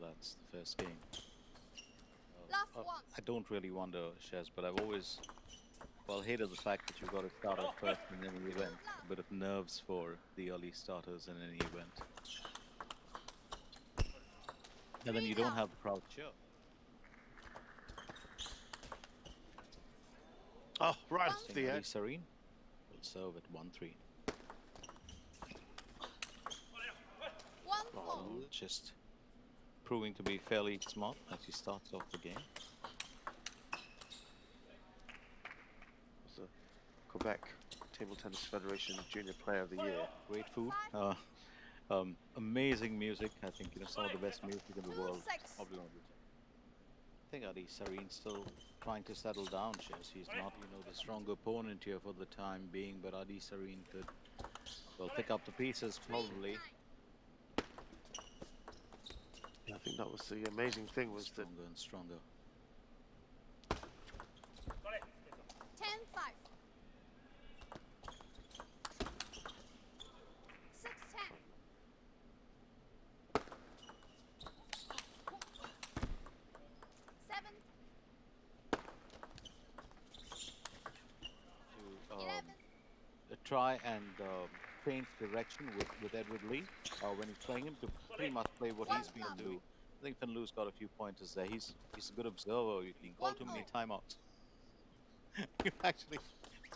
that's the first game. Last one. I don't really wonder, Shez, but I've always, well, hated the fact that you've got to start out first in any event. A bit of nerves for the early starters in any event. And then you don't have the crowd cheer. Oh, right off the edge. Sareen will serve at 1-3. Oh, just proving to be fairly smart as he starts off the game. Was the Quebec Table Tennis Federation Junior Player of the Year. Great food. Amazing music. I think some of the best music in the world. Probably one of the I think Sareen's still trying to settle down. He's not, the stronger opponent here for the time being, but Sareen could, well, pick up the pieces probably. Yeah, I think that was the amazing thing was stronger that and stronger. 10-5. 6-10. To try and change direction with Edward Lee when he's playing him to pretty much play what he's been doing. I think Finn Lu's got a few pointers there. He's a good observer. You can call too many timeouts. You actually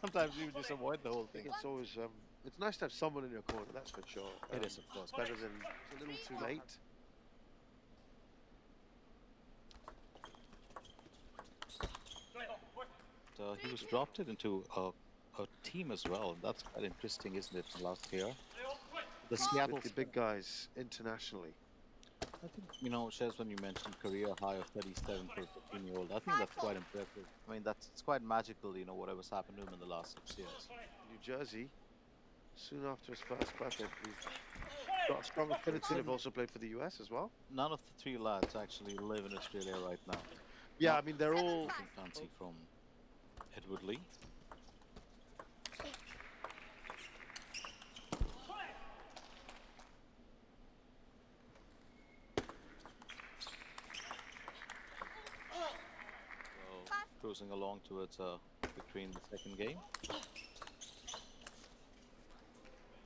sometimes you just avoid the whole thing. It's always it's nice to have someone in your corner, that's for sure. It is, of course. Better than a little too late. He was drafted into a team as well. That's quite interesting, isn't it? Last year, the Seattle, the big guys internationally. I think Shez, when you mentioned career high of 37 for a 15-year-old, I think that's quite impressive. I mean, it's quite magical. Whatever's happened to him in the last 6 years. New Jersey, soon after his first birthday, he's got a strong affinity. They've also played for the US as well. None of the three lads actually live in Australia right now. Yeah, I mean they're all fancy from Edward Lee. Cruising along towards victory in the second game.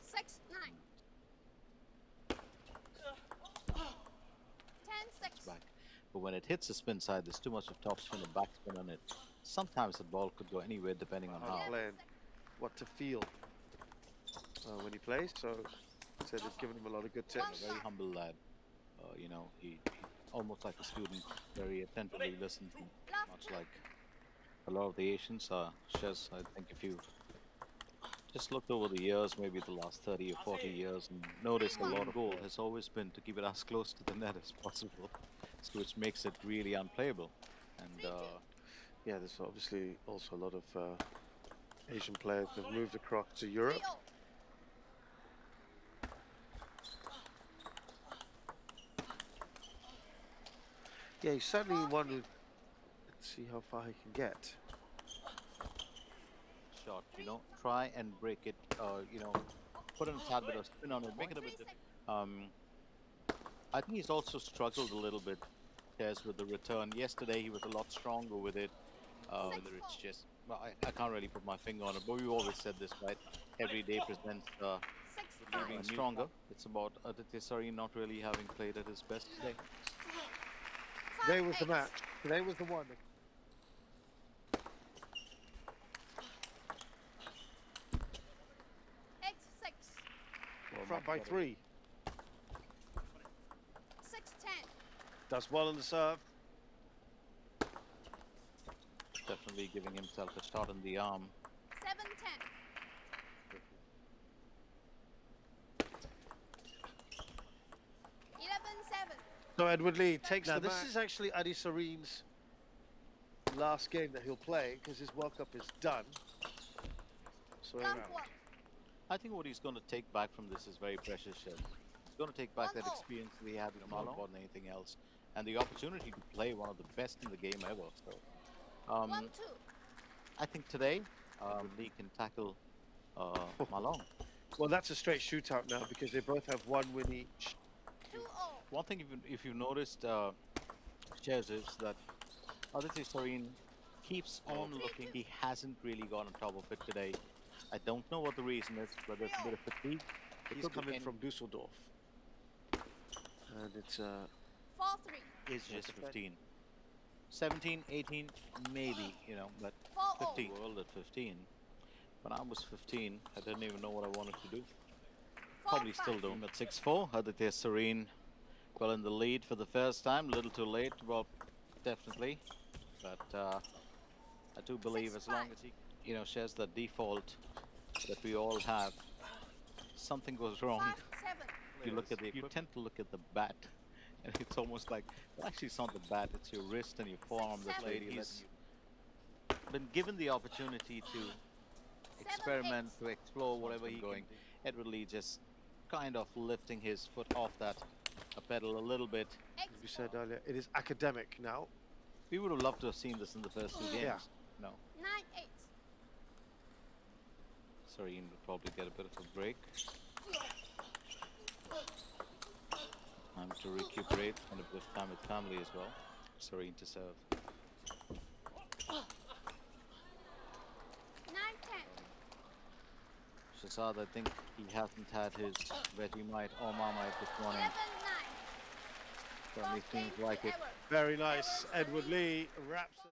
6-9. 10-6. Back. But when it hits the spin side, there's too much of topspin and backspin on it. Sometimes the ball could go anywhere depending on how. Playing, what to feel when he plays. So said it's given him a lot of good tips. A very humble lad. He almost like a student, very attentively listens, much like a lot of the Asians. Shez, I think if you just looked over the years, maybe the last 30 or 40 years, and noticed a lot of goal has always been to keep it as close to the net as possible, so which makes it really unplayable. And yeah, there's obviously also a lot of Asian players that have moved across to Europe. Yeah, he's certainly one who. Let's see how far he can get. Shot, try and break it. Put in a tad bit of spin on it, make it a bit different. I think he's also struggled a little bit, with the return. Yesterday he was a lot stronger with it. Whether it's just, well, I can't really put my finger on it, but we've always said this, right? Every day presents being stronger. It's about Aditya Sareen not really having played at his best today. Today was the match. Today was the one. Front by 3. 6-10. Does well on the serve. Definitely giving himself a shot in the arm. 7-10. 11-7. So Edward Lee takes the match. Now this is actually Adi Sareen's last game that he'll play because his World Cup is done. So I think what he's going to take back from this is very precious. He's going to take back that experience that he had with Macao more than anything else, and the opportunity to play one of the best in the game ever. So, I think today Lee can tackle Malong. Well, that's a straight shootout now because they both have one win each. 2-0. One thing, if you've noticed, Chaz, is that Aditya Sareen keeps on looking. He hasn't really gone on top of it today. I don't know what the reason is, whether it's a bit of fatigue. It He's could be coming any- from Dusseldorf. And it's 4-3. is just 15. 17, 18, maybe, but 4-0. 15. World at 15. When I was 15, I didn't even know what I wanted to do. Probably still don't. At 6-4, Aditya Sareen well in the lead for the first time. A little too late, well, definitely. But I do believe as long as he, shares the default that we all have, something goes wrong. 5-7. You tend to look at the bat, and it's almost like, well, actually, it's not the bat; it's your wrist and your forearm that lady. He's been given the opportunity to experiment, to explore whatever he's going. Edward Lee just kind of lifting his foot off that pedal a little bit. as you said earlier, it is academic now. We would have loved to have seen this in the first two games. Yeah. No, 9-8. Sareen would probably get a bit of a break. Time to recuperate and a bit of time with family as well. Sareen to serve. 9-10. Shazad, I think he hasn't had his Vegemite or Marmite this morning. 11-9. Certainly seems like it. Very nice. Edward Lee wraps it.